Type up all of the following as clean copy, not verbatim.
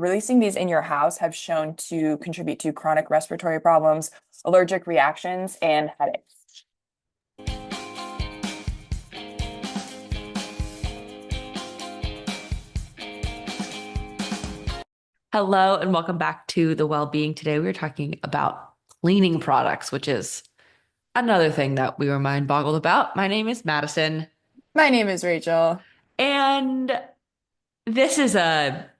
releasing these in your house have shown to contribute to chronic respiratory problems, allergic reactions, and headaches. Hello and welcome back to the well-being. Today we are talking about cleaning products, which is another thing that we were mind boggled about. My name is Madison, My name is Rachel. and this is a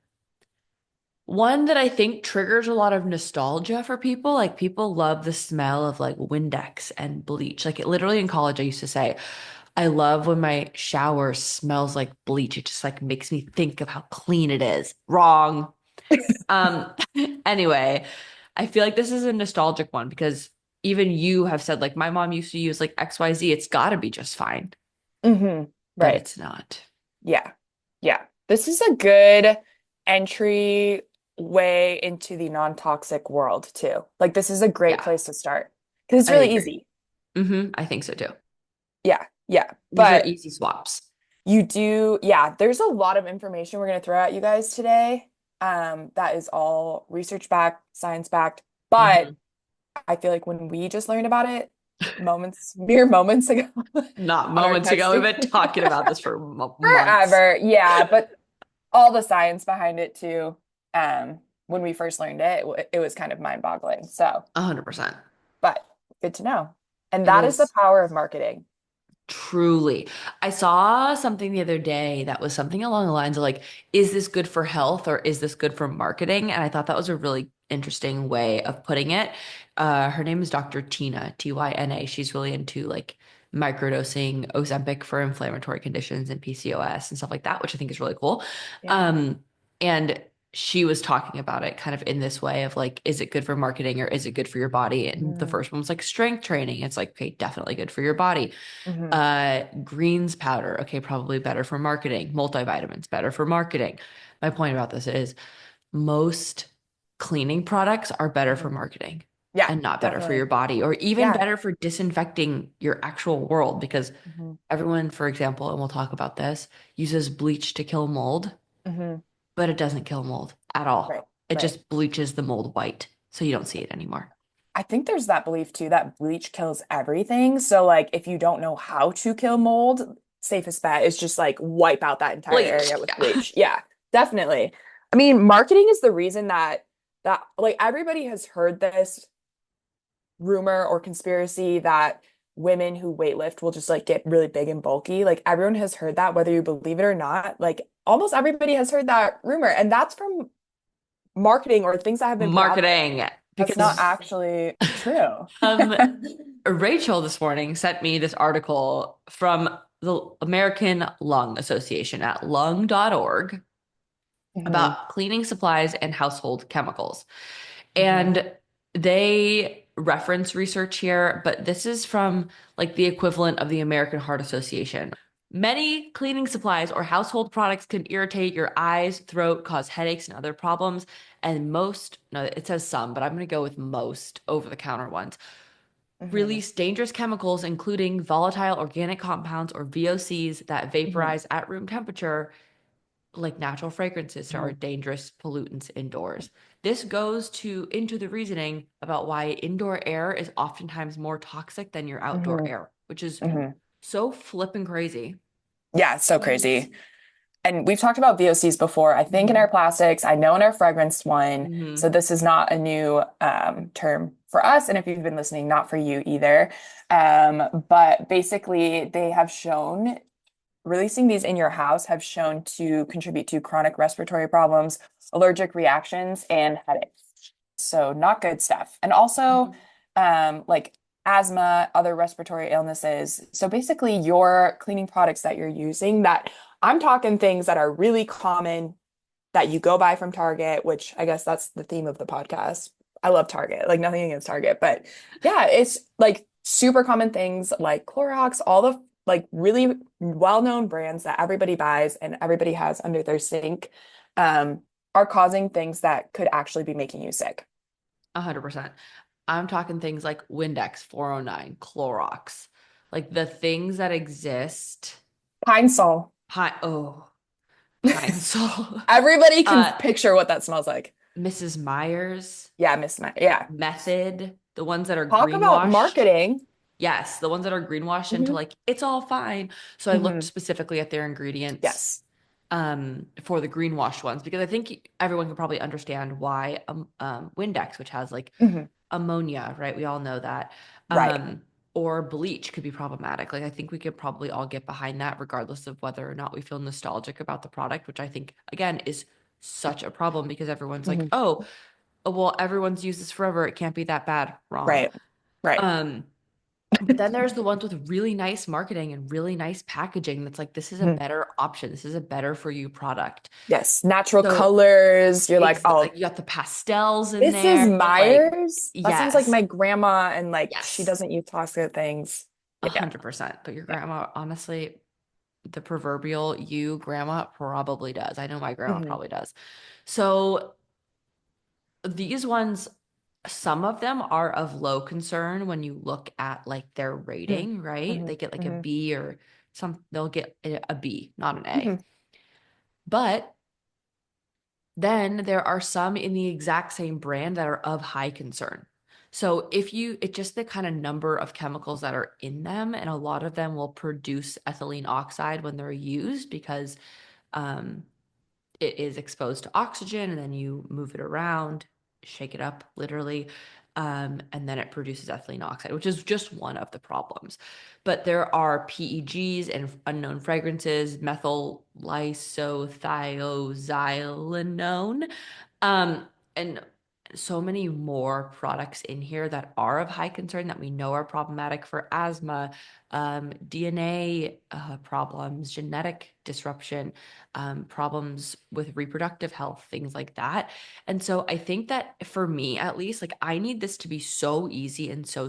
one that I think triggers a lot of nostalgia for people. Like people love the smell of like Windex and bleach. Like it literally in college, I used to say, I love when my shower smells like bleach. It just like makes me think of how clean it is. Wrong. Um, anyway, I feel like this is a nostalgic one because even you have said like my mom used to use like XYZ. It's got to be just fine, but Right. it's not. Yeah. Yeah. This is a good entry way into the non-toxic world too. Like this is a great Yeah, place to start because it's I really agree. easy. I think so too. Yeah. Yeah. These are But easy swaps. you do, yeah, there's a lot of information we're going to throw at you guys today. That is all research backed, science backed. But hmm I feel like when we just learned about it mere moments ago Not on our moments ago. We've texting, been talking about this for months. forever. Yeah, but all the science behind it too. When we first learned it, it was kind of mind-boggling. So, 100%. but good to know. And It that is the is. power of marketing. Truly. I saw something the other day that was something along the lines of like, is this good for health or is this good for marketing? And I thought that was a really interesting way of putting it. Her name is Dr. Tina, Tyna. She's really into like microdosing Ozempic for inflammatory conditions and PCOS and stuff like that, which I think is really cool. Yeah. And she was talking about it kind of in this way of like, is it good for marketing or is it good for your body? And the Mm-hmm. first one was like strength training. It's like, okay, definitely good for your body. Mm-hmm. Greens powder, okay, probably better for marketing. Multivitamins, better for marketing. My point about this is most cleaning products are better for Mm-hmm. marketing Yeah, and not better for your definitely. body, or even Yeah. better for disinfecting your actual world. Because Mm-hmm. everyone, for example, and we'll talk about this, uses bleach to kill mold, Mm-hmm. but it doesn't kill mold at Right. all. It Right. just bleaches the mold white, so you don't see it anymore. I think there's that belief too that bleach kills everything. So like if you don't know how to kill mold, safest bet is just like wipe out that entire Bleach, area with yeah. bleach. Yeah, definitely. I mean, marketing is the reason that like everybody has heard this rumor or conspiracy that women who weightlift will just like get really big and bulky. Like everyone has heard that, whether you believe it or not. Like almost everybody has heard that rumor, and that's from marketing or things that have been put out there. Marketing, That's not because actually true. um Rachel this morning sent me this article from the American Lung Association at lung.org Hmm. about cleaning supplies and household chemicals. Hmm. And they reference research here, but this is from like the equivalent of the American Heart Association. Many cleaning supplies or household products can irritate your eyes, throat, cause headaches, and other problems. And most, no, it says some, but I'm going to go with most over-the-counter ones Hmm. release dangerous chemicals, including volatile organic compounds or VOCs that Hmm. vaporize at room temperature, like natural fragrances are Hmm. dangerous pollutants indoors. This goes to into the reasoning about why indoor air is oftentimes more toxic than your outdoor Hmm. air, which is Hmm. so flipping crazy. Yeah, it's so crazy. And we've talked about VOCs before, I think in our hmm plastics, I know in our fragrance one. So hmm this is not a new term for us. And if you've been listening, not for you either. But basically, they have shown releasing these in your house have shown to contribute to chronic respiratory problems, allergic reactions, and headaches. So not good stuff. And also like asthma, other respiratory illnesses. So basically your cleaning products that you're using that I'm talking things that are really common that you go buy from Target, which I guess that's the theme of the podcast. I love Target, like nothing against Target, but yeah, it's like super common things like Clorox, all the like really well-known brands that everybody buys and everybody has under their sink, um, are causing things that could actually be making you sick. 100%. I'm talking things like Windex 409, Clorox, like the things that exist. Pine Sol. Oh. Pine-Sol. Everybody can Uh, picture what that smells like. Mrs. Myers, Yeah, Miss Ma yeah. Method, the ones that are Talk about greenwashed. marketing. Yes, the ones that are greenwashed into Hmm like it's all fine. So I looked hmm specifically at their ingredients Yes. for the greenwashed ones because I think everyone can probably understand why Windex, which has like hmm ammonia, right? We all know that. Right. Um, or bleach could be problematic. Like I think we could probably all get behind that regardless of whether or not we feel nostalgic about the product, which I think again is such a problem because everyone's like, hmm "Oh, well, everyone's used this forever. It can't be that bad." Wrong. Right. Right. Um, but then there's the ones with really nice marketing and really nice packaging that's like, this is a Mhm. better option. This is a better for you product. Yes. Natural So colors. You're like, like oh, you got the pastels in this is there. Like, Myers. That sounds like yes, my grandma, and like she yes, doesn't use toxic things. Yeah. 100%. But your Yeah. grandma, honestly, the proverbial you grandma probably does. I know my grandma hmm probably does. So these ones, some of them are of low concern when you look at like their hmm rating, right? hmm They get like a hmm B or they'll get a B, not an A. hmm But then there are some in the exact same brand that are of high concern. So if you, it's just the kind of number of chemicals that are in them, and a lot of them will produce ethylene oxide when they're used because um, it is exposed to oxygen and then you move it around, shake it up literally, and then it produces ethylene oxide, which is just one of the problems. But there are PEGs and unknown fragrances, methyl lysothiazolidinone, and so many more products in here that are of high concern that we know are problematic for asthma, DNA problems, genetic disruption, problems with reproductive health, things like that. And so I think that for me, at least, like I need this to be so easy and so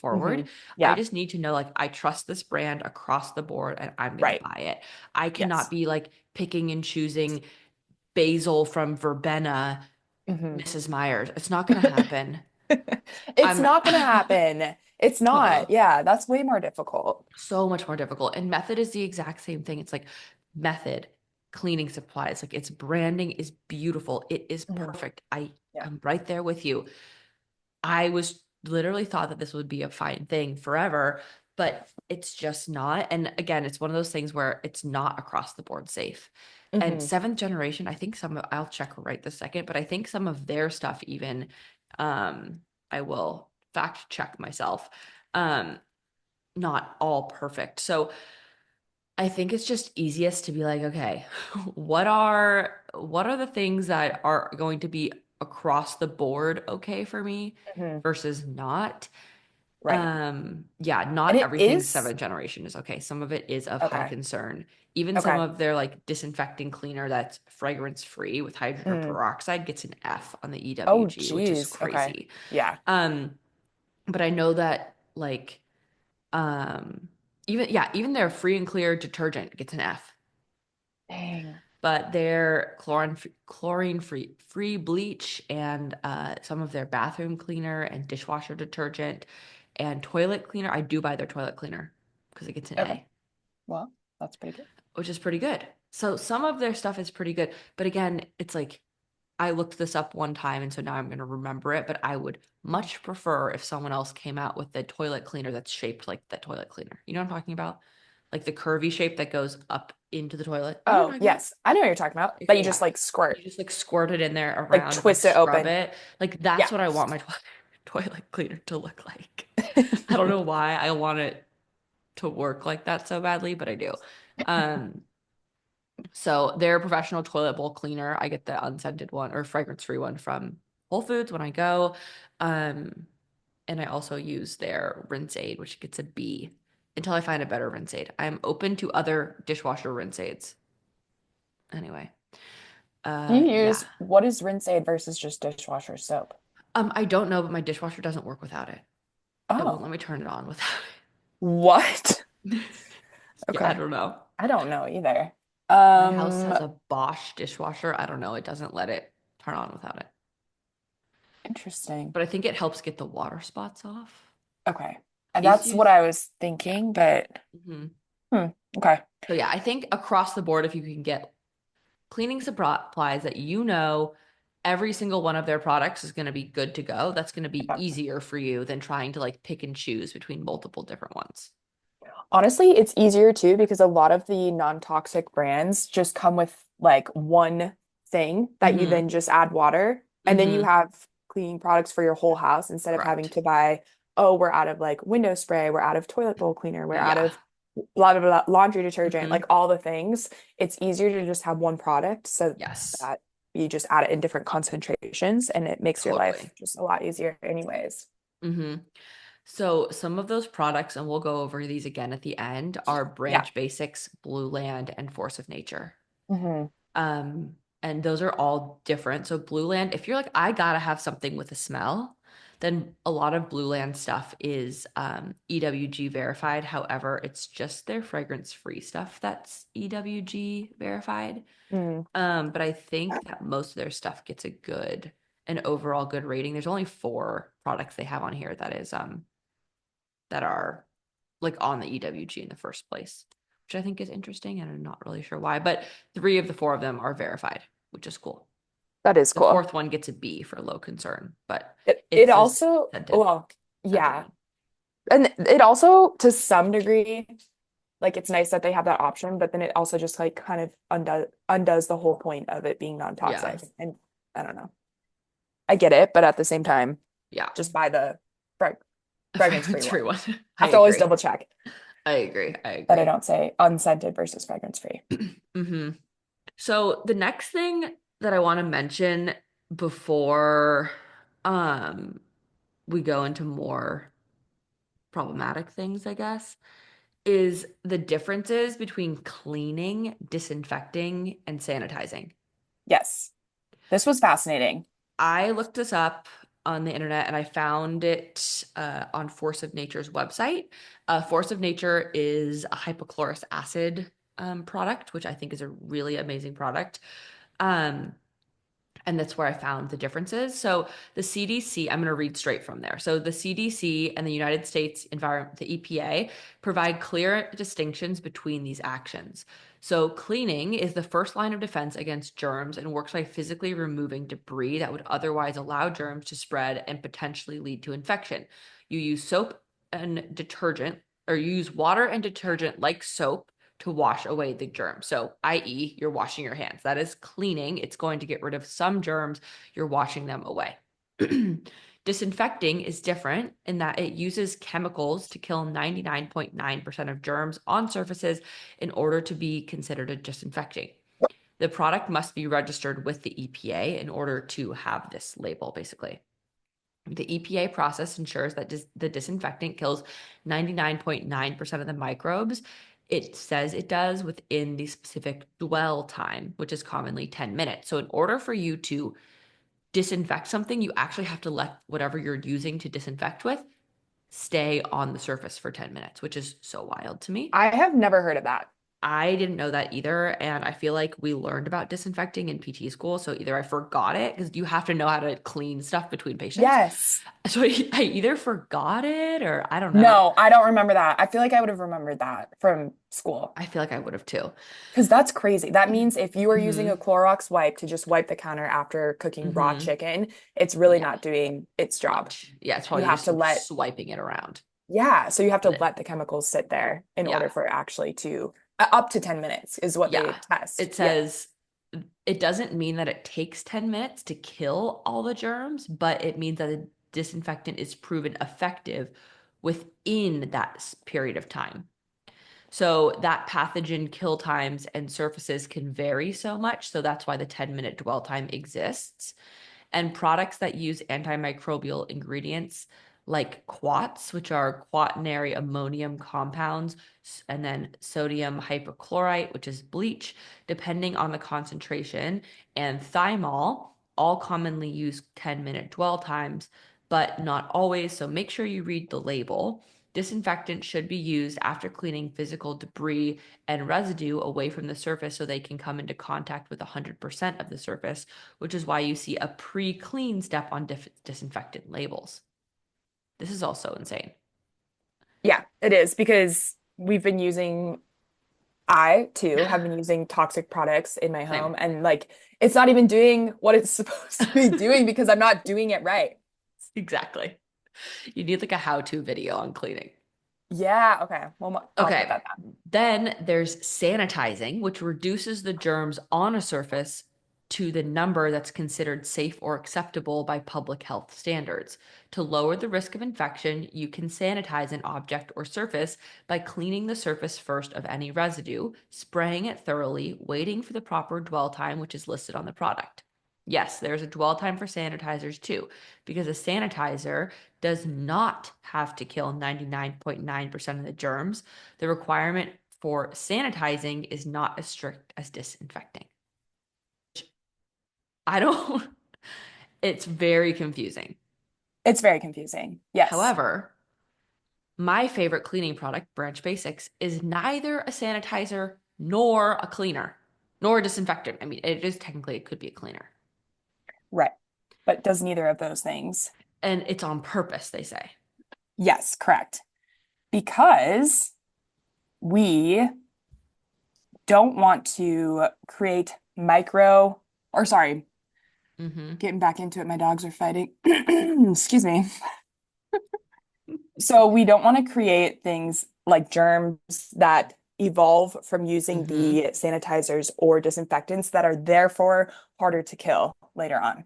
hmm straightforward. I Yeah. just need to know, like, I trust this brand across the board and I'm going to Right. buy it. I cannot Yes. be like picking and choosing basil from verbena, hmm Mrs. Myers. It's not going to happen. It's I'm not gonna happen. It's uh, not. Yeah, that's way more difficult. so much more difficult. And method is the exact same thing. It's like method, cleaning supplies, like its branding is beautiful. It is hmm perfect. I Yeah. am right there with you. I was literally thought that this would be a fine thing forever, but it's just not. And again, it's one of those things where it's not across the board safe. And hmm seventh generation, I think some of, I'll check right this second, but I think some of their stuff even, I will fact check myself. Um, not all perfect. So I think it's just easiest to be like, okay, what are the things that are going to be across the board okay for me hmm versus not? Right. Yeah, And not it everything is seventh generation is okay. Some of it is of high okay. concern. Even some Okay. of their like disinfecting cleaner that's fragrance free with hydrogen Mm. peroxide gets an F on the Oh, EWG, which is geez. Okay. crazy. Yeah. Um, but I know that like um even yeah, even their free and clear detergent gets an F. Dang. But their chlorine free bleach and some of their bathroom cleaner and dishwasher detergent and toilet cleaner, I do buy their toilet cleaner because it gets an Okay. A, Well, that's pretty good. which is pretty good. So some of their stuff is pretty good, but again, it's like I looked this up one time and so now I'm going to remember it, but I would much prefer if someone else came out with the toilet cleaner that's shaped like the toilet cleaner. You know what I'm talking about? Like the curvy shape that goes up into the toilet. You know what I'm Oh, talking about? yes. I know what you're talking about. That Okay, you yeah. just like You squirt, just like squirt it in there like around and like twist it scrub open. it. Like that's Yeah. what I want my toilet cleaner to look like. I don't know why I want it to work like that so badly, but I do. Um, so their professional toilet bowl cleaner, I get the unscented one or fragrance-free one from Whole Foods when I go. Um, and I also use their rinse aid, which gets a B until I find a better rinse aid. I'm open to other dishwasher rinse aids. Anyway, Do you yeah. use what is rinse aid versus just dishwasher soap? I don't know, but my dishwasher doesn't work without it. It won't Oh, let me turn it on without what? it. Yeah, I Okay. don't know. I don't know either. My house Um, has a Bosch dishwasher. I don't know. It doesn't let it turn on without it. Interesting. But I think it helps get the water spots off. Okay. And These that's what use, I was yeah. thinking, but hmm hmm, okay. So yeah, I think across the board, if you can get cleaning supplies that you know every single one of their products is going to be good to go. That's going to be easier for you than trying to like pick and choose between multiple different ones. Honestly, it's easier too because a lot of the non-toxic brands just come with like one thing that you Mm-hmm. then just add water and then you Mm-hmm. have cleaning products for your whole house instead of having Correct. to buy, oh, we're out of like window spray, we're out of toilet bowl cleaner, we're out Yeah. of blah blah blah laundry detergent, Mm-hmm. like all the things. It's easier to just have one product so Yes. that you just add it in different concentrations and it makes your life Totally. just a lot easier anyways. Mm-hmm. So some of those products, and we'll go over these again at the end, are Yeah. Branch Basics, Blue Land, and Force of Nature. Hmm. Um, and those are all different. So Blue Land, if you're like, I gotta have something with a smell, then a lot of Blue Land stuff is EWG verified. However, it's just their fragrance-free stuff that's EWG verified. Mm. But I think that most of their stuff gets an overall good rating. There's only four products they have on here that are like on the EWG in the first place, which I think is interesting, and I'm not really sure why. But three of the four of them are verified, which is cool. That is The cool. fourth one gets a B for low concern, but It it's a also, scented well, scented yeah. one. And it also, to some degree, like it's nice that they have that option, but then it also just like kind of undoes the whole point of it being Yeah, non-toxic. And I don't know. I get it, but at the same time, yeah. just buy the A fragrance-free fragrance free one. one. I Have to always agree. double check I agree. I that I agree. don't say unscented versus fragrance-free. Hmm. So the next thing that I want to mention before um we go into more problematic things, I guess, is the differences between cleaning, disinfecting, and sanitizing. Yes, this was fascinating. I looked this up on the internet and I found it on Force of Nature's website. Force of Nature is a hypochlorous acid product, which I think is a really amazing product. Um, and that's where I found the differences. So the CDC, I'm going to read straight from there. So the CDC and the United States Environment, the EPA, provide clear distinctions between these actions. So cleaning is the first line of defense against germs and works by physically removing debris that would otherwise allow germs to spread and potentially lead to infection. You use soap and detergent, or you use water and detergent like soap to wash away the germs. So, i.e., you're washing your hands. That is cleaning. It's going to get rid of some germs. You're washing them away. Disinfecting is different in that it uses chemicals to kill 99.9% of germs on surfaces in order to be considered a disinfecting. The product must be registered with the EPA in order to have this label, basically. The EPA process ensures that the disinfectant kills 99.9% of the microbes. It says it does within the specific dwell time, which is commonly 10 minutes. So, in order for you to disinfect something, you actually have to let whatever you're using to disinfect with stay on the surface for 10 minutes, which is so wild to me. I have never heard of that. I didn't know that either. And I feel like we learned about disinfecting in PT school. So either I forgot it because you have to know how to clean stuff between patients. Yes. So I either forgot it or I don't know. No, I don't remember that. I feel like I would have remembered that from school. I feel like I would have too. Because that's crazy. That means if you are using a Hmm. Clorox wipe to just wipe the counter after cooking raw Hmm. chicken, it's really Yeah, not doing its job. much. Yeah, it's You probably have just to let, swiping it around. yeah, so you have to But let the chemicals sit there in yeah, order for it actually to, up to 10 minutes is what they yeah. test. It Yeah. says it doesn't mean that it takes 10 minutes to kill all the germs, but it means that the disinfectant is proven effective within that period of time. So that pathogen kill times and surfaces can vary so much. So that's why the 10-minute dwell time exists. And products that use antimicrobial ingredients like quats, which are quaternary ammonium compounds, and then sodium hypochlorite, which is bleach, depending on the concentration, and thymol, all commonly use 10-minute dwell times, but not always. So make sure you read the label. Disinfectant should be used after cleaning physical debris and residue away from the surface so they can come into contact with 100% of the surface, which is why you see a pre-clean step on disinfectant labels. This is also insane. Yeah, it is because we've been using I too have been using toxic products in my Same. home, and like it's not even doing what it's supposed to be doing because I'm not doing it right. Exactly. You need like a how-to video on cleaning. Yeah, okay. Well, I'll put Okay. that down. Then there's sanitizing, which reduces the germs on a surface to the number that's considered safe or acceptable by public health standards. To lower the risk of infection, you can sanitize an object or surface by cleaning the surface first of any residue, spraying it thoroughly, waiting for the proper dwell time, which is listed on the product. Yes, there's a dwell time for sanitizers too, because a sanitizer does not have to kill 99.9% of the germs. The requirement for sanitizing is not as strict as disinfecting. I don't, it's very confusing. It's very confusing. Yes. However, my favorite cleaning product, Branch Basics, is neither a sanitizer nor a cleaner, nor a disinfectant. I mean, it is technically, it could be a cleaner. Right. But does neither of those things. And it's on purpose, they say. Yes, correct. Because we don't want to create micro, or sorry, Mm-hmm. getting back into it, my dogs are fighting. Excuse me. So we don't want to create things like germs that evolve from using Mm-hmm. the sanitizers or disinfectants that are therefore harder to kill later on.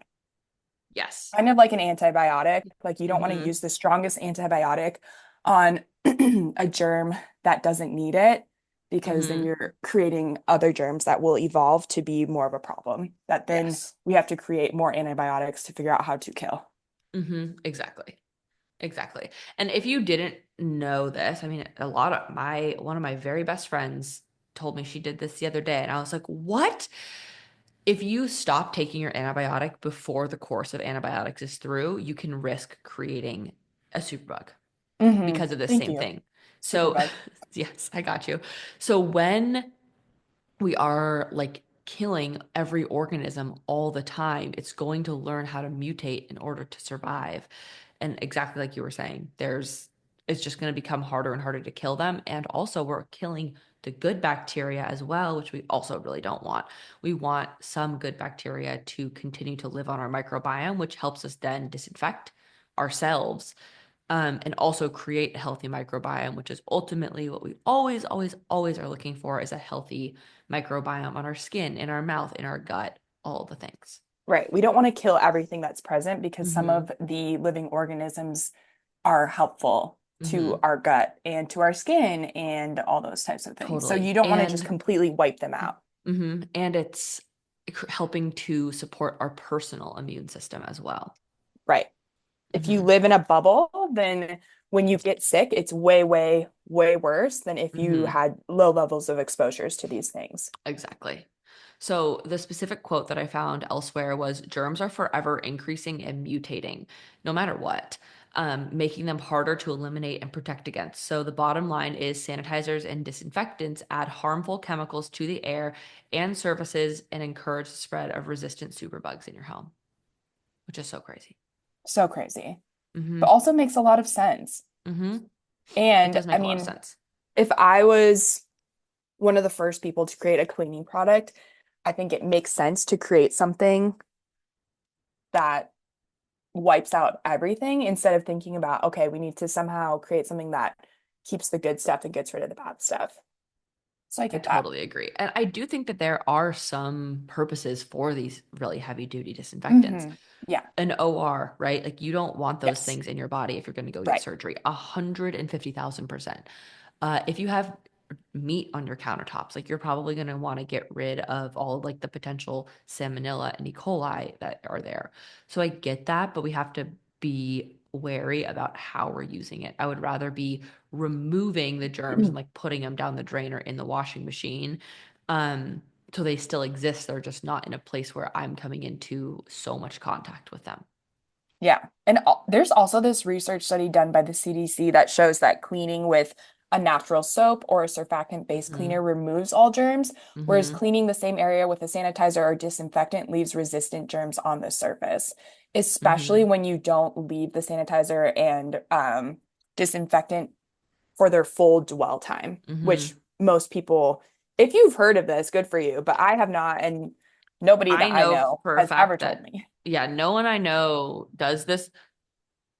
Yes. Kind of like an antibiotic. Like you don't want to Mm-hmm. use the strongest antibiotic on a germ that doesn't need it because then Mm-hmm. you're creating other germs that will evolve to be more of a problem that then Yes. we have to create more antibiotics to figure out how to kill. Mm-hmm. Exactly. Exactly. And if you didn't know this, I mean, a lot of my one of my very best friends told me she did this the other day, and I was like, "What?" If you stop taking your antibiotic before the course of antibiotics is through, you can risk creating a superbug because of this Thank same you, thing. So, Superbug. yes, I got you. So when we are like killing every organism all the time, it's going to learn how to mutate in order to survive. And exactly like you were saying, it's just going to become harder and harder to kill them. And also, we're killing the good bacteria as well, which we also really don't want. We want some good bacteria to continue to live on our microbiome, which helps us then disinfect ourselves, and also create a healthy microbiome, which is ultimately what we always, always, always are looking for is a healthy microbiome on our skin, in our mouth, in our gut, all the things. Right. We don't want to kill everything that's present because some Mm-hmm. of the living organisms are helpful to Mm-hmm. our gut and to our skin and all those types of things. So Totally. you don't want to just completely wipe them out. And it's helping to support our personal immune system as well. Right. If you Mm-hmm. live in a bubble, then when you get sick, it's way, way, way worse than if you Mm-hmm. had low levels of exposures to these things. Exactly. So the specific quote that I found elsewhere was germs are forever increasing and mutating, no matter what, making them harder to eliminate and protect against. So the bottom line is sanitizers and disinfectants add harmful chemicals to the air and surfaces and encourage the spread of resistant superbugs in your home, which is so crazy. So crazy, but Mm-hmm. also makes a lot of sense. Mm-hmm. It And does I make a lot of mean, sense. if I was one of the first people to create a cleaning product, I think it makes sense to create something that wipes out everything instead of thinking about, okay, we need to somehow create something that keeps the good stuff and gets rid of the bad stuff. So I I get that. totally agree. And I do think that there are some purposes for these really heavy duty disinfectants. Yeah. An OR, right? Like you don't want those Yes. things in your body if you're going to go get Right. surgery. 150,000%. If you have meat on your countertops, like you're probably going to want to get rid of all of like the potential salmonella and E. coli that are there. So I get that, but we have to be wary about how we're using it. I would rather be removing the germs and like putting them down the drain or in the washing machine. Um, so they still exist. They're just not in a place where I'm coming into so much contact with them. Yeah. And there's also this research study done by the CDC that shows that cleaning with a natural soap or a surfactant-based Mm-hmm. cleaner removes all germs, whereas Mm-hmm. cleaning the same area with a sanitizer or disinfectant leaves resistant germs on the surface, especially Mm-hmm. when you don't leave the sanitizer and disinfectant for their full dwell time, Mm-hmm. which most people if you've heard of this, good for you, but I have not, and nobody I that I know know for a has ever fact told that, me. yeah, no one I know does this.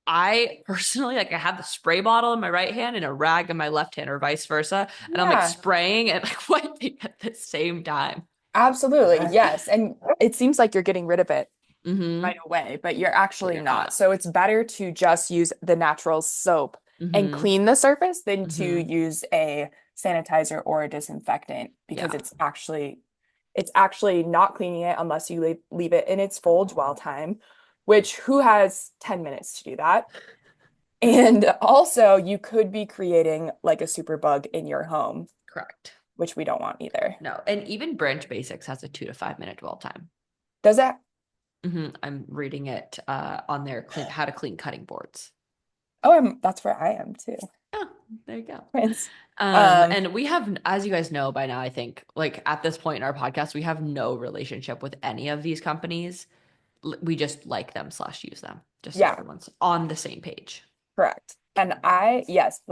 I personally, like, I have the spray bottle in my right hand and a rag in my left hand, or vice versa. And I'm like Yeah, spraying and like wiping at the same time. absolutely. Yes. And it seems like you're getting rid of it right Mm-hmm. away, but you're But actually you're not. not. So it's better to just use the natural soap and Mm-hmm. clean the surface than to Mm-hmm. use a sanitizer or a disinfectant because Yeah. it's actually not cleaning it unless you leave it in its full dwell time, which who has 10 minutes to do that? And also you could be creating like a super bug in your home, Correct. which we don't want either. No. And even Branch Basics has a 2 to 5 minute dwell time. Does that? I'm reading it on their how to clean cutting boards. Oh, that's where I am too. Oh, there you go. Prince. Um, And we have, as you guys know by now, I think, like at this point in our podcast, we have no relationship with any of these companies. We just like them slash use them, just so yeah, everyone's on the same page. correct. And yes,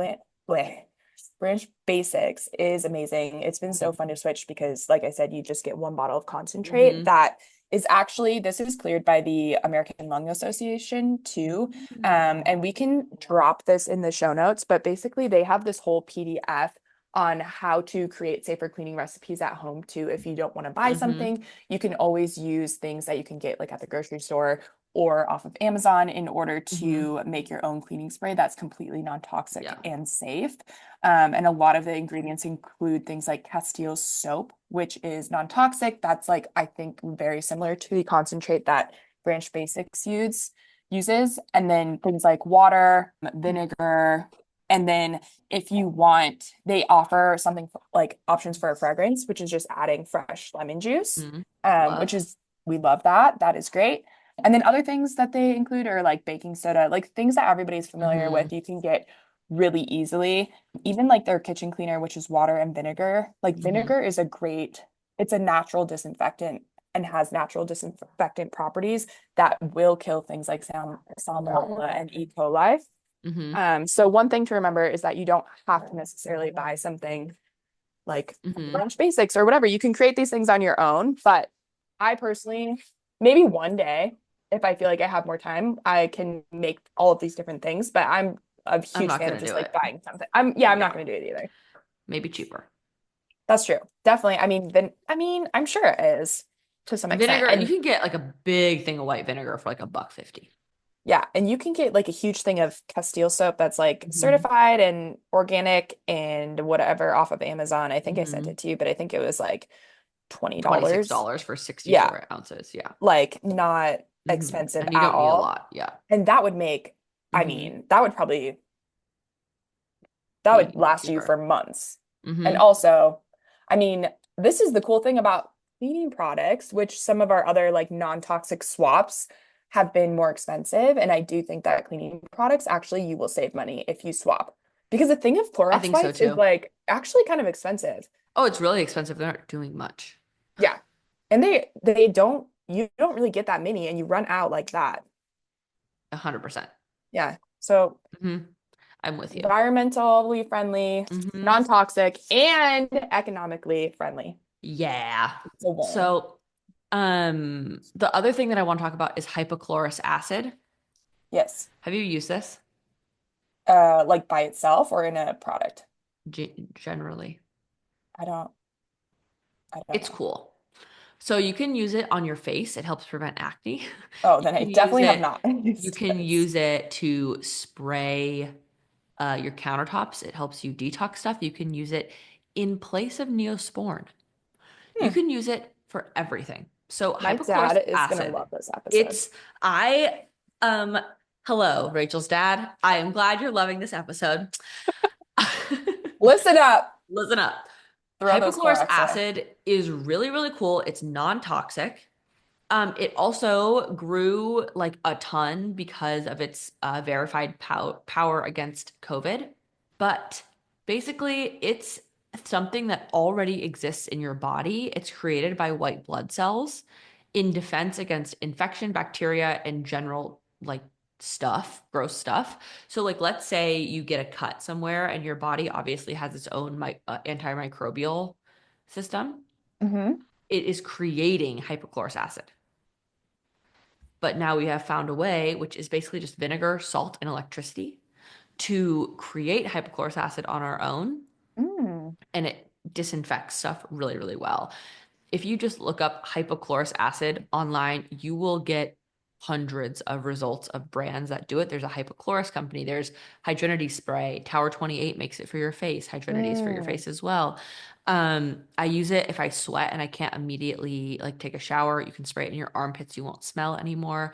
Branch Basics is amazing. It's been so fun to switch because, like I said, you just get one bottle of concentrate Mm-hmm. that is actually, this is cleared by the American Lung Association too. And we can drop this in the show notes, but basically they have this whole PDF on how to create safer cleaning recipes at home too. If you don't want to buy Mm-hmm. something, you can always use things that you can get like at the grocery store or off of Amazon in order Mm-hmm. to make your own cleaning spray that's completely non-toxic Yeah. and safe. And a lot of the ingredients include things like Castile soap, which is non-toxic. That's like, I think, very similar to the concentrate that Branch Basics uses. And then things like water, vinegar. And then if you want, they offer something like options for a fragrance, which is just adding fresh lemon juice, Mm-hmm. which Love. is, we love that. That is great. And then other things that they include are like baking soda, like things that everybody's familiar Mm-hmm. with, you can get really easily. Even like their kitchen cleaner, which is water and vinegar. Like Mm-hmm. vinegar is it's a natural disinfectant and has natural disinfectant properties that will kill things like salmonella and E. coli. Mm-hmm. So one thing to remember is that you don't have to necessarily buy something like Mm-hmm. Brunch Basics or whatever. You can create these things on your own, but I personally, maybe one day, if I feel like I have more time, I can make all of these different things, but I'm a I'm huge not fan of gonna just do like it. buying something. I'm not Yeah. going to do it either. Maybe cheaper. That's true. Definitely. I'm sure it is to some extent. Vinegar, you And can get like a big thing of white vinegar for like $1.50. yeah, and you can get like a huge thing of Castile soap that's like Mm-hmm. certified and organic and whatever off of Amazon. I think I sent Mm-hmm. it to you, but I think it was like $20. $26 for Yeah, 64 ounces. Yeah. like not Mm-hmm. expensive And you at don't need a all. lot. Yeah. And that would make, I Mm-hmm. mean, that would Be last you cheaper. for months. And Mm-hmm. also, I mean, this is the cool thing about cleaning products, which some of our other like non-toxic swaps have been more expensive. And I do think that cleaning products actually you will save money if you swap. Because the thing of I Clorox think so wipes is too. like actually kind of expensive. Oh, it's really expensive. They're not doing much. Yeah. And they don't you don't really get that many and you run out like that. 100%. Yeah. So Mm-hmm. I'm with you. environmentally friendly, Mm-hmm. non-toxic, and economically friendly. Yeah. It's a win. So, the other thing that I want to talk about is hypochlorous acid. Yes. Have you used this? Like by itself or in a product? Generally? I don't I don't It's know. cool. So you can use it on your face. It helps prevent acne. Oh, You then I can use definitely have it. not You used can this. use it to spray your countertops. It helps you detox stuff. You can use it in place of Neosporin. You Hmm. can use it for everything. So My hypochlorous dad is gonna acid. love this episode. It's I um hello, Rachel's dad. I am glad you're loving this episode. Listen up. Listen up. Throw those Hypochlorous Clorox away. acid is really, really cool. It's non-toxic. It also grew like a ton because of its verified power against COVID. But basically, it's something that already exists in your body. It's created by white blood cells in defense against infection, bacteria, and general like stuff, gross stuff. So, like, let's say you get a cut somewhere, and your body obviously has its own antimicrobial system, Hmm. it is creating hypochlorous acid. But now we have found a way, which is basically just vinegar, salt, and electricity, to create hypochlorous acid on our own, Mm. and it disinfects stuff really, really well. If you just look up hypochlorous acid online, you will get hundreds of results of brands that do it. There's a hypochlorous company, there's Hydrinity spray, Tower 28 makes it for your face, Hydrinity is for your Mm. face as well. I use it if I sweat and I can't immediately like take a shower. You can spray it in your armpits, you won't smell anymore.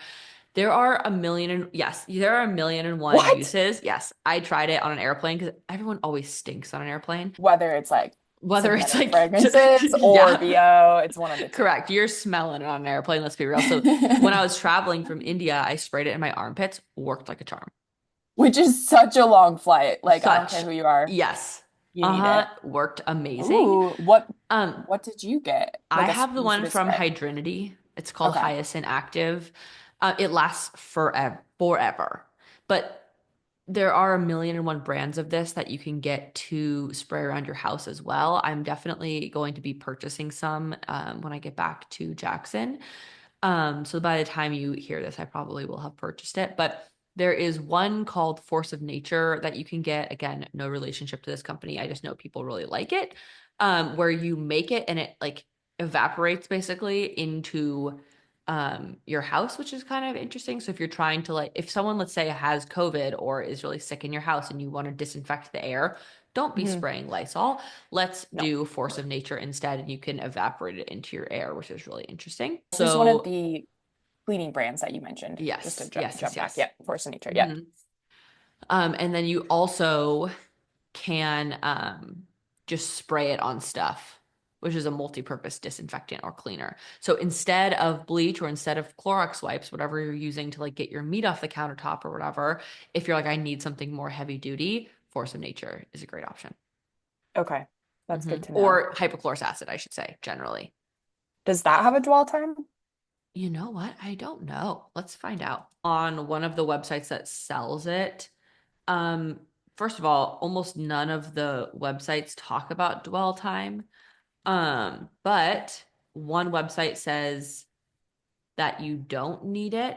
There are a million and yes, there are a million and one What? uses. Yes, I tried it on an airplane because everyone always stinks on an airplane. Whether it's like Whether it's synthetic like, fragrances or yeah, BO, it's one of the two. correct. You're smelling it on an airplane, let's be real. So when I was traveling from India, I sprayed it in my armpits, worked like a charm. Which is such a long flight. Like, I don't care Such, who you are, yes. you need Uh-huh. it. Worked amazing. Ooh, what Um, what did you get? I Like a have the was one it a from spray? Hydrinity. It's called Okay. Hyacin Active. It lasts forever. But there are a million and one brands of this that you can get to spray around your house as well. I'm definitely going to be purchasing some when I get back to Jackson. So by the time you hear this, I probably will have purchased it. But there is one called Force of Nature that you can get. Again, no relationship to this company. I just know people really like it. Where you make it and it like evaporates basically into your house, which is kind of interesting. So if you're trying to like, if someone, let's say, has COVID or is really sick in your house and you want to disinfect the air, don't be Hmm. spraying Lysol. Let's No. do Force of Nature instead, and you can evaporate it into your air, which is really interesting. This is one of So, the cleaning brands that you mentioned. Just to yes, yes, yes, jump back. yes. Yep. Force of Nature. Yep. Mhm. And then you also can just spray it on stuff, which is a multi-purpose disinfectant or cleaner. So instead of bleach or instead of Clorox wipes, whatever you're using to like get your meat off the countertop or whatever, if you're like, I need something more heavy duty, Force of Nature is a great option. Okay. That's good to know. Or hypochlorous acid, I should say, generally. Does that have a dwell time? You know what? I don't know. Let's find out. On one of the websites that sells it, um, first of all, almost none of the websites talk about dwell time. But one website says that you don't need it.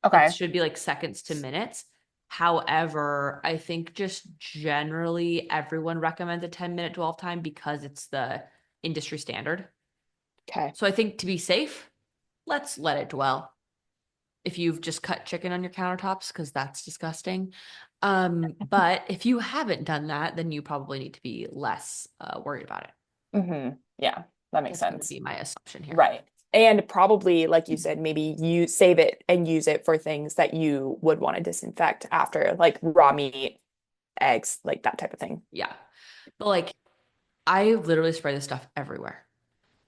It Okay. should be like seconds to minutes. However, I think just generally everyone recommends a 10-minute dwell time because it's the industry standard. Okay. So I think to be safe, let's let it dwell. If you've just cut chicken on your countertops, because that's disgusting. But if you haven't done that, then you probably need to be less worried about it. Yeah, that makes That's going to sense. be my assumption here. Right. And probably, like you said, maybe you save it and use it for things that you would want to disinfect after, like raw meat, eggs, like that type of thing. Yeah. But like, I literally spray this stuff everywhere.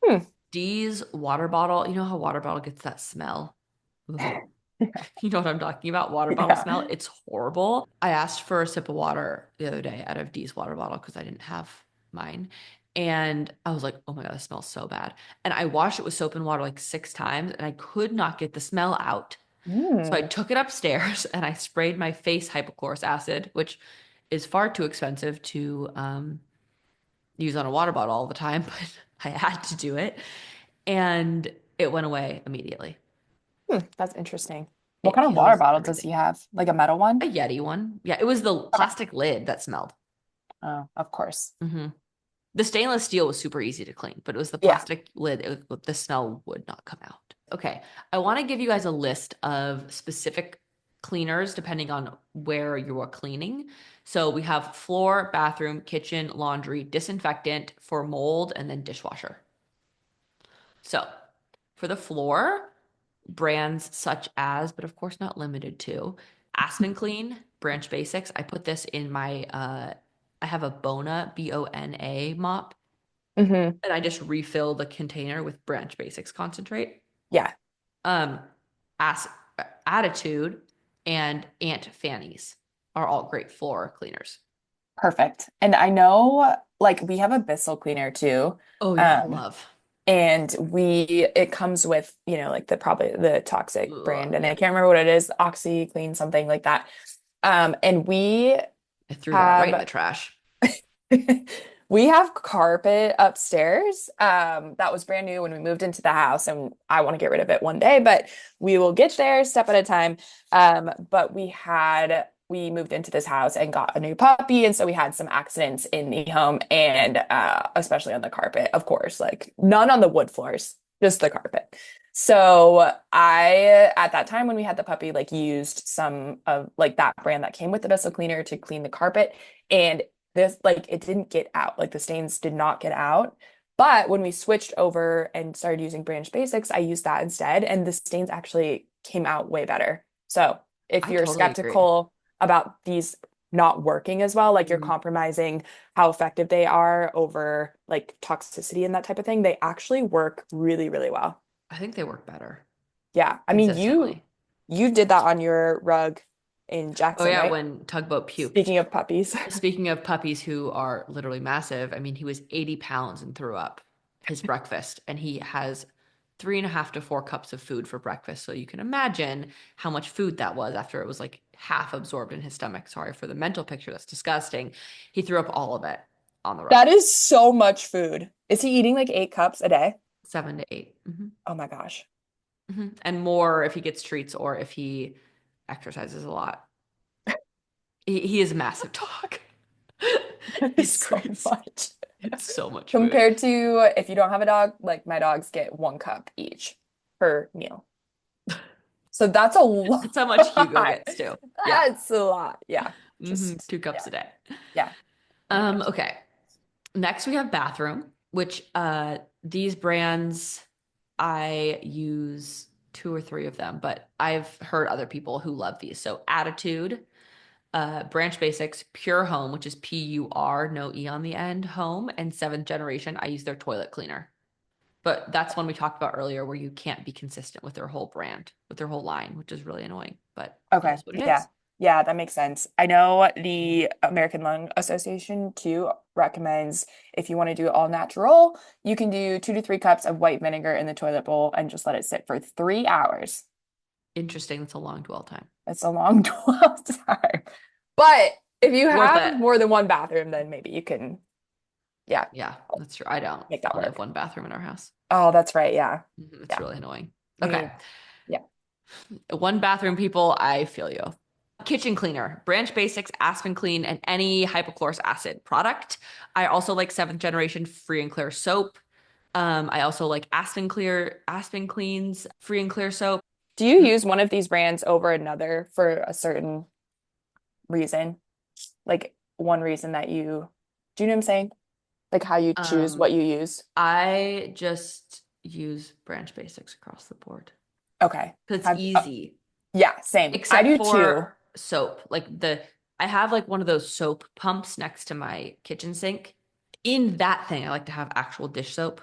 Hmm. Dee's water bottle, you know how water bottle gets that smell? Ugh. You know what I'm talking about? Water bottle smell. Yeah. It's horrible. I asked for a sip of water the other day out of Dee's water bottle because I didn't have mine. And I was like, oh my God, this smells so bad. And I washed it with soap and water like 6 times and I could not get the smell out. So I Mm. took it upstairs and I sprayed my face hypochlorous acid, which is far too expensive to use on a water bottle all the time, but I had to do it. And it went away immediately. Hmm. That's interesting. What It kind of water kills bottle does he everything. have? Like a metal A one? Yeti one. Yeah, it was the Okay. plastic lid that smelled. Oh, of course. Hmm. The stainless steel was super easy to clean, but it was the Yeah. plastic lid. The smell would not come out. Okay, I want to give you guys a list of specific cleaners depending on where you are cleaning. So we have floor, bathroom, kitchen, laundry, disinfectant for mold, and then dishwasher. So for the floor, brands such as, but of course not limited to, Aspen Clean, Branch Basics. I put this in my I have a Bona, Bona mop, Hmm. and I just refill the container with Branch Basics concentrate. Yeah. Um, As Attitude and Aunt Fanny's are all great floor cleaners. Perfect. And I know like we have a Bissell cleaner too. Oh yeah, Um, love. and it comes with, like the probably the toxic Ugh, brand and I yeah, can't remember what it is, OxyClean, something like that. And we I threw that right in the have trash. We have carpet upstairs. That was brand new when we moved into the house, and I want to get rid of it one day, but we will get there step at a time. But we moved into this house and got a new puppy, and so we had some accidents in the home and especially on the carpet, of course, like none on the wood floors, just the carpet. So I, at that time when we had the puppy, like used some of like that brand that came with the vessel cleaner to clean the carpet. And this like it didn't get out, like the stains did not get out. But when we switched over and started using Branch Basics, I used that instead, and the stains actually came out way better. So if I you're totally agree. skeptical about these not working as well, like you're Mhm. compromising how effective they are over like toxicity and that type of thing, they actually work really, really well. I think they work better Yeah. I mean, consistently. you did that on your rug in Oh Jackson, yeah, right? when Tugboat puked. Speaking of puppies. Speaking of puppies who are literally massive, I mean, he was 80 pounds and threw up his breakfast, and he has 3.5 to 4 cups of food for breakfast. So you can imagine how much food that was after it was like half absorbed in his stomach. Sorry for the mental picture. That's disgusting. He threw up all of it on the That rug. is so much food. Is he eating like 8 cups a day? 7 to 8. Oh my gosh. And more if he gets treats or if he exercises a lot. He is a massive dog. That is It's so crazy. much. It's so much food. Compared to if you don't have a dog, like my dogs get 1 cup each per meal. So that's a lot. That's how much Hugo gets too. Yeah. That's a lot. Yeah. Just, 2 cups yeah. a day. Yeah. Oh my gosh. Okay. Next we have bathroom, which these brands I use two or three of them, but I've heard other people who love these. So Attitude, Branch Basics, Pure Home, which is Pur, no E on the end, Home, and Seventh Generation. I use their toilet cleaner. But that's one we talked about earlier where you can't be consistent with their whole brand, with their whole line, which is really annoying, but it Okay. is what it Yeah. is. Yeah, that makes sense. I know the American Lung Association too recommends if you want to do it all natural, you can do 2 to 3 cups of white vinegar in the toilet bowl and just let it sit for 3 hours. Interesting. That's a long dwell time. It's a long dwell time. But if you Worth have it. more than one bathroom, then maybe you can, yeah, Yeah, that's true. I don't. make We that only have work. one bathroom in our house. Oh, that's right. Yeah. It's Yeah. really annoying. We Okay. need, yeah. One bathroom, people, I feel you. Kitchen cleaner, Branch Basics, Aspen Clean, and any hypochlorous acid product. I also like seventh generation free and clear soap. I also like Aspen Clean's free and clear soap. Do you Mhm. use one of these brands over another for a certain reason? Like one reason that do you know what I'm saying? Like how you choose Um, what you use. I just use Branch Basics across the board Okay. because it's Have easy, yeah, same. I except do too. for soap. I have like one of those soap pumps next to my kitchen sink. In that thing, I like to have actual dish soap,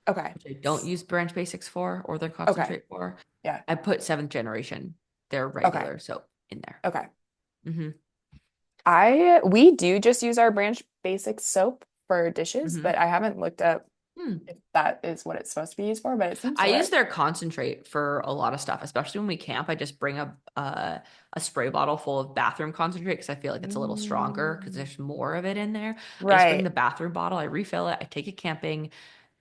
Okay. which I don't use Branch Basics for or their Okay. concentrate for. Yeah. I put seventh generation, their Okay. regular soap in there. Okay. hmm We do just use our Branch Basics soap for dishes, hmm but I haven't looked up Hmm. if that is what it's supposed to be used for, but it seems I to use work. their concentrate for a lot of stuff, especially when we camp. I just bring a spray bottle full of bathroom concentrate because I feel like it's a little stronger because Mm, there's more of it in there. I just bring right. the bathroom bottle, I refill it, I take it camping,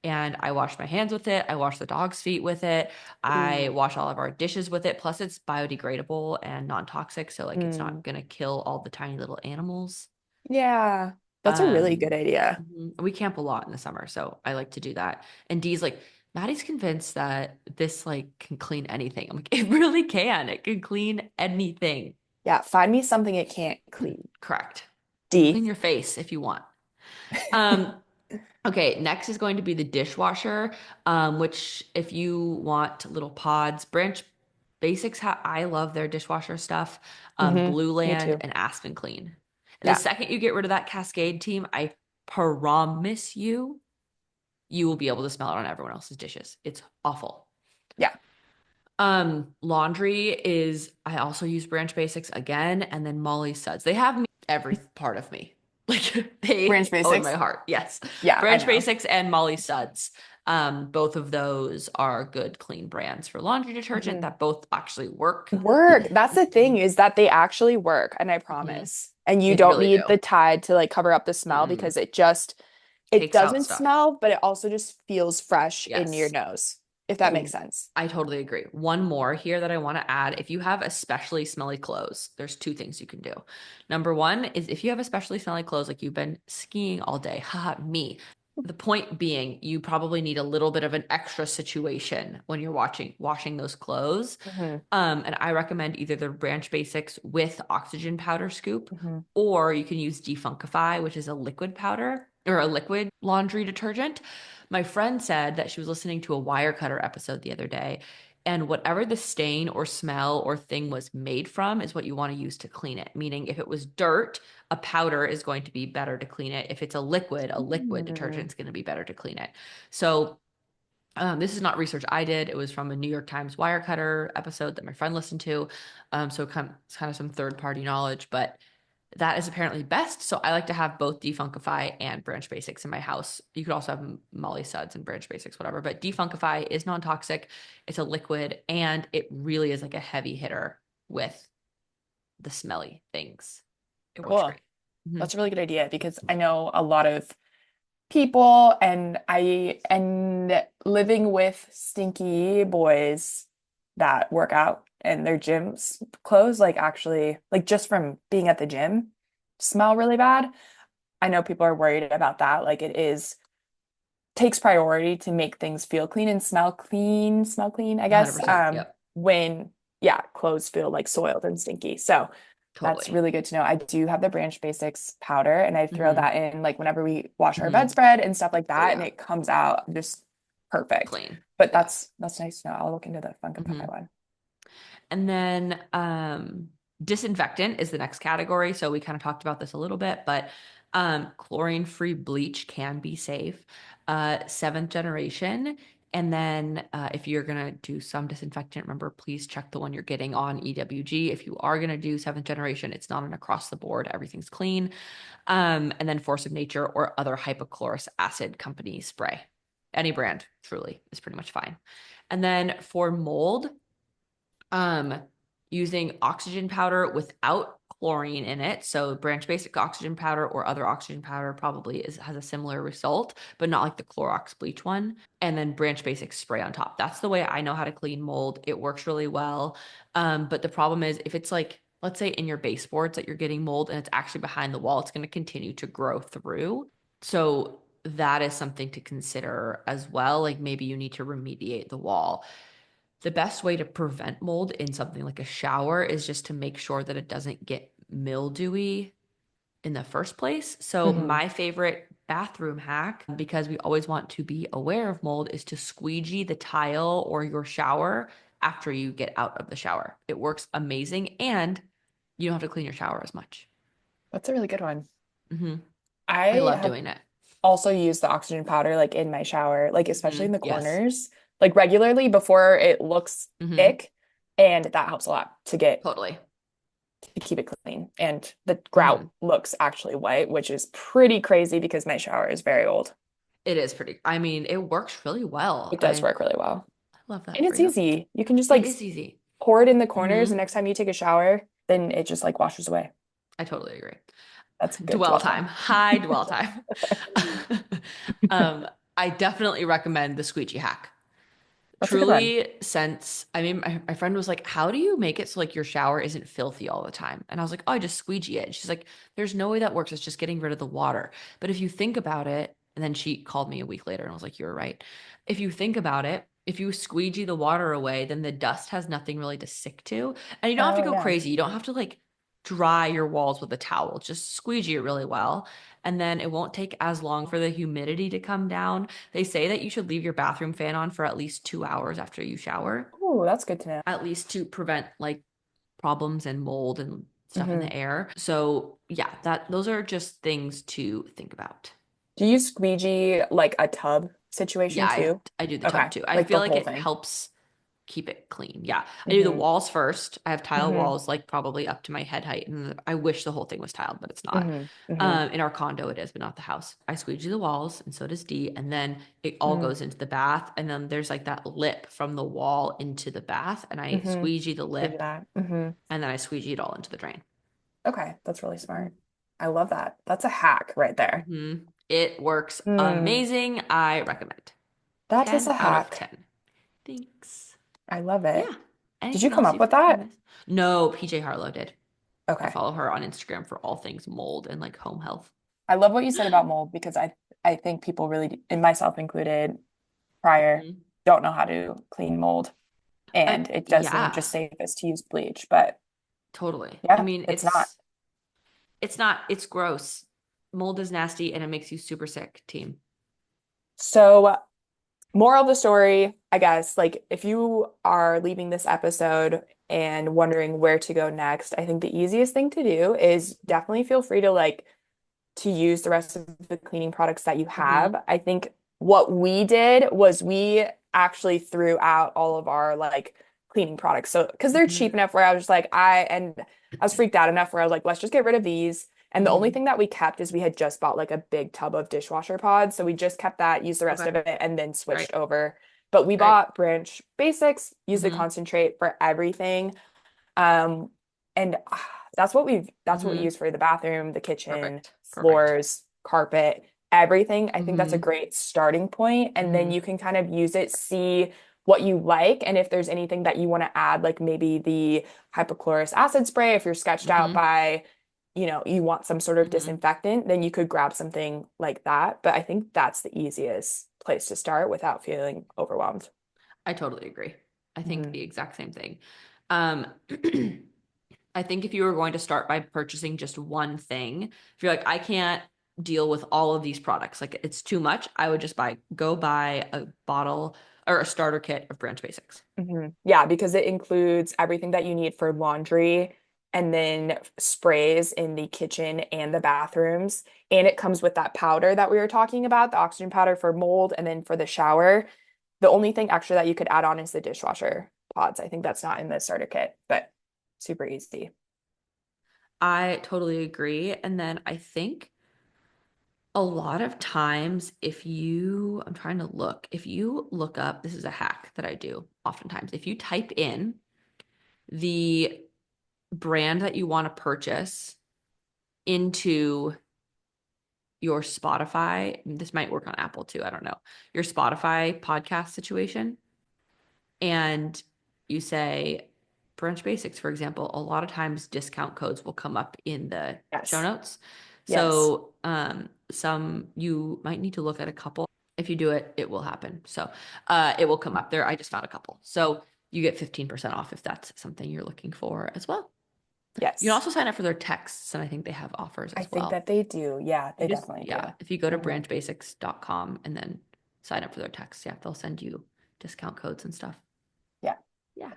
and I wash my hands with it. I wash the dog's feet with it. I Ooh. wash all of our dishes with it. Plus, it's biodegradable and non-toxic, so like it's Mm. not gonna kill all the tiny little animals. Yeah. That's a really good Um, idea. we camp a lot in the summer, so I like to do that. And Dee's like, Maddie's convinced that this like can clean anything. I'm like, it really can. It can clean anything. Yeah. Find me something it can't clean. Correct. It can D. clean your face if you want. Um, okay, next is going to be the dishwasher, which if you want little pods, Branch Basics, I love their dishwasher stuff. Blue Me Land too. and Aspen Clean. And the Yeah. second you get rid of that Cascade team, I promise you will be able to smell it on everyone else's dishes. It's awful. Yeah. Laundry is I also use Branch Basics again, and then Molly Suds. They have me every part of me. Like Branch they own my Basics. heart. Yes. Yeah, I Branch know. Basics and Molly Suds. Both of those are good, clean brands for laundry detergent Mhm. that both actually work. Work. That's the thing Mhm. is that they actually work, and I Mhm. promise. And you They don't really need do. the Tide to like cover up the smell Mm-mm. because it Takes out doesn't stuff. smell, but it also just feels fresh in your Yes. nose, if that makes Ooh, sense. I totally agree. One more here that I want to add. If you have especially smelly clothes, there's two things you can do. Number one is if you have especially smelly clothes, like you've been skiing all day, haha, me. The point being, you probably need a little bit of an extra situation when you're washing those clothes. Hmm. And I recommend either the Branch Basics with oxygen powder scoop, Hmm. or you can use Defunkify, which is a liquid powder or a liquid laundry detergent. My friend said that she was listening to a Wirecutter episode the other day, and whatever the stain or smell or thing was made from is what you want to use to clean it. Meaning, if it was dirt, a powder is going to be better to clean it. If it's a liquid detergent is going to be better to clean it. So, this is not research I did. It was from a New York Times Wirecutter episode that my friend listened to. So it's kind of some third party knowledge, but that is apparently best. So I like to have both Defunkify and Branch Basics in my house. You could also have Molly Suds and Branch Basics, whatever. But Defunkify is non-toxic. It's a liquid, and it really is like a heavy hitter with the smelly things. It works Cool. great. Mhm. That's a really good idea because I know a lot of people and living with stinky boys that work out and their gyms clothes like actually like just from being at the gym smell really bad. I know people are worried about that. Like it is takes priority to make things feel clean and smell clean, I guess. 100%. Yep. When yeah, clothes feel like soiled and stinky. So that's Totally. really good to know. I do have the Branch Basics powder and I throw Hmm. that in like whenever we wash our Hmm. bedspread and stuff like Oh, that, and yeah. it comes out just perfect. Clean. But Yeah. that's nice to know. I'll look into the Funkify Hmm. one. And then disinfectant is the next category. So we kind of talked about this a little bit, but chlorine-free bleach can be safe. Seventh generation. And then if you're going to do some disinfectant, remember, please check the one you're getting on EWG. If you are going to do seventh generation, it's not an across the board, everything's clean. And then Force of Nature or other hypochlorous acid company spray. Any brand, truly, is pretty much fine. And then for mold, um, using oxygen powder without chlorine in it. So Branch Basic oxygen powder or other oxygen powder probably has a similar result, but not like the Clorox bleach one. And then Branch Basic spray on top. That's the way I know how to clean mold. It works really well. But the problem is if it's like, let's say in your baseboards that you're getting mold and it's actually behind the wall, it's going to continue to grow through. So that is something to consider as well. Like maybe you need to remediate the wall. The best way to prevent mold in something like a shower is just to make sure that it doesn't get mildewy in the first place. So, Hmm. my favorite bathroom hack, because we always want to be aware of mold, is to squeegee the tile or your shower after you get out of the shower. It works amazing, and you don't have to clean your shower as much. That's a really good one. Hmm. I I love have doing it. also used the oxygen powder like in my shower, like especially in the Yes. corners, like regularly before it looks Hmm. ick. And that helps a lot Totally. to keep it clean. And the Hmm. grout looks actually white, which is pretty crazy because my shower is very old. It is pretty, I mean, it works really well. It does work really well. I love that And for it's you. easy. You can just It like is easy. pour it in the corners, Hmm. and next time you take a shower, then it just like washes away. I totally agree. That's good Dwell dwell time, time. high dwell time. um, I definitely recommend the squeegee hack. That's a good one. Truly, since I mean, my friend was like, "How do you make it so like your shower isn't filthy all the time?" And I was like, "Oh, I just squeegee it." She's like, "There's no way that works. It's just getting rid of the water." But if you think about it, and then she called me a week later and was like, "You were right." If you think about it, if you squeegee the water away, then the dust has nothing really to stick to, and you don't have to Oh go yeah. crazy. You don't have to like dry your walls with a towel. Just squeegee it really well, and then it won't take as long for the humidity to come down. They say that you should leave your bathroom fan on for at least 2 hours after you shower, Oh, that's good to know. at least to prevent like problems and mold and stuff in Hmm. the air. So yeah, that those are just things to think about. Do you squeegee like a tub situation Yeah, I too? I do the Okay, tub too. I like feel the like whole it thing. helps. keep it clean. Yeah. I do the Hmm. walls first. I have tile Hmm. walls like probably up to my head height. And I wish the whole thing was tiled, but it's not. Hmm. Hmm. In our condo it is, but not the house. I squeegee the walls and so does D. And then it all Hmm. goes into the bath. And then there's like that lip from the wall into the bath. And I Hmm. squeegee the Do lip that. Hmm. and then I squeegee it all into the drain. Okay, that's really smart. I love that. That's a hack right there. It works Hmm. amazing. I recommend. That is 10 a out of hack. 10. Thanks. I love it. Yeah. Did you Anything come else up you with feel like I that? missed? No, PJ Harlow did. I Okay. follow her on Instagram for all things mold and like home health. I love what you said about mold because I think people really, and myself included, prior, Mhm. don't know how to clean mold. And it does seem Yeah, just safest to use bleach, but totally. I yeah, mean, it's not. it's not, it's gross. Mold is nasty and it makes you super sick, team. So, moral of the story, I guess, like if you are leaving this episode and wondering where to go next, I think the easiest thing to do is definitely feel free to to use the rest of the cleaning products that you Hmm. have. I think what we did was we actually threw out all of our cleaning products. So because they're Hmm. cheap enough where I was just like, I was freaked out enough where I was like, let's just get rid of these. And the only Hmm. thing that we kept is we had just bought like a big tub of dishwasher pods. So we just kept that, used the rest Okay. of it, and then Great. switched over. But we Great. bought Branch Basics, used the Hmm. concentrate for everything. Um, and that's what we Hmm. use for the bathroom, the kitchen, Perfect. Perfect. floors, carpet, everything. I think that's a Hmm. great starting point, and then Hmm. you can kind of use it, see what you like, and if there's anything that you want to add, like maybe the hypochlorous acid spray, if you're sketched out Hmm. by, you want some sort of Hmm. disinfectant, then you could grab something like that. But I think that's the easiest place to start without feeling overwhelmed. I totally agree. I think Hmm. the exact same thing. Um, I think if you were going to start by purchasing just one thing, if you're like, I can't deal with all of these products, like it's too much, I would just go buy a bottle or a starter kit of Branch Basics. Yeah, because it includes everything that you need for laundry and then sprays in the kitchen and the bathrooms. And it comes with that powder that we were talking about, the oxygen powder for mold and then for the shower. The only thing extra that you could add on is the dishwasher pods. I think that's not in the starter kit, but super easy. I totally agree. And then I think a lot of times, I'm trying to look, if you look up, this is a hack that I do oftentimes. If you type in the brand that you want to purchase into your Spotify, this might work on Apple too, I don't know, your Spotify podcast situation, and you say Brunch Basics, for example, a lot of times discount codes will come up in the show Yes. notes. Yes. So some you might need to look at a couple. If you do it, it will happen. So it will come up there. I just found a couple. So you get 15% off if that's something you're looking for as well. You can Yes. also sign up for their texts, and I think they have offers I as think well. that they do. Yeah, You they just, definitely yeah, do. if you go to Hmm. branchbasics.com and then sign up for their texts, yeah, they'll send you discount codes and stuff. Yeah. Yeah,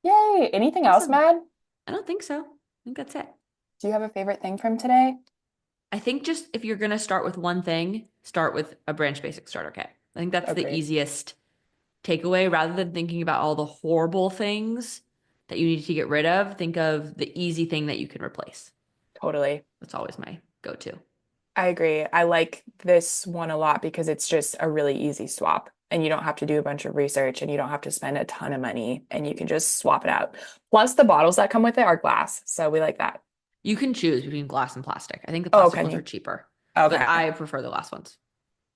Yay. Anything else, awesome. Mad? I don't think so. I think that's it. Do you have a favorite thing from today? I think just if you're going to start with one thing, start with a Branch Basic starter kit. I think that's the Agreed. easiest takeaway rather than thinking about all the horrible things that you need to get rid of. Think of the easy thing that you can replace. Totally. That's always my go-to. I agree. I like this one a lot because it's just a really easy swap and you don't have to do a bunch of research and you don't have to spend a ton of money and you can just swap it out. Plus, the bottles that come with it are glass. So we like that. You can choose between glass and plastic. I think the Oh, plastic can ones are you? cheaper, but Okay. I prefer the glass ones.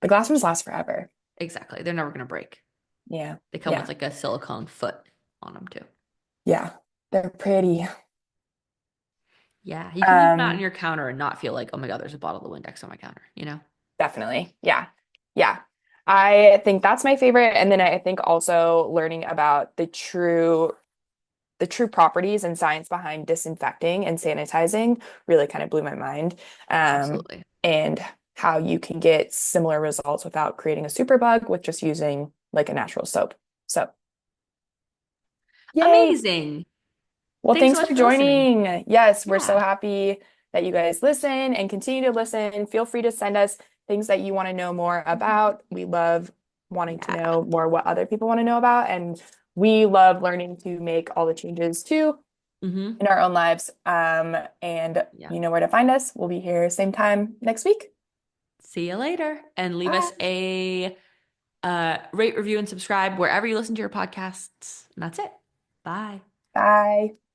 The glass ones last forever. Exactly. They're never going to break. Yeah. They come with Yeah. like a silicone foot on them too. Yeah. They're pretty. Yeah, you can leave them out on Um, your counter and not feel like, oh my God, there's a bottle of Windex on my counter, you know? Definitely. Yeah. Yeah. I think that's my favorite. And then I think also learning about the true properties and science behind disinfecting and sanitizing really kind of blew my mind. Absolutely. And how you can get similar results without creating a superbug with just using like a natural soap. So, yay. Amazing. Well, Thanks so thanks much for for listening. joining. Yes, we're so Yeah. happy that you guys listen and continue to listen. Feel free to send us things that you want to know more Mhm. about. We love wanting to Yeah. know more what other people want to know about, and we love learning to make all the changes too Hmm. in our own lives. And Yeah. you know where to find us. We'll be here same time next week. See you later. And leave us Bye. a rate, review, and subscribe wherever you listen to your podcasts. And that's it. Bye. Bye.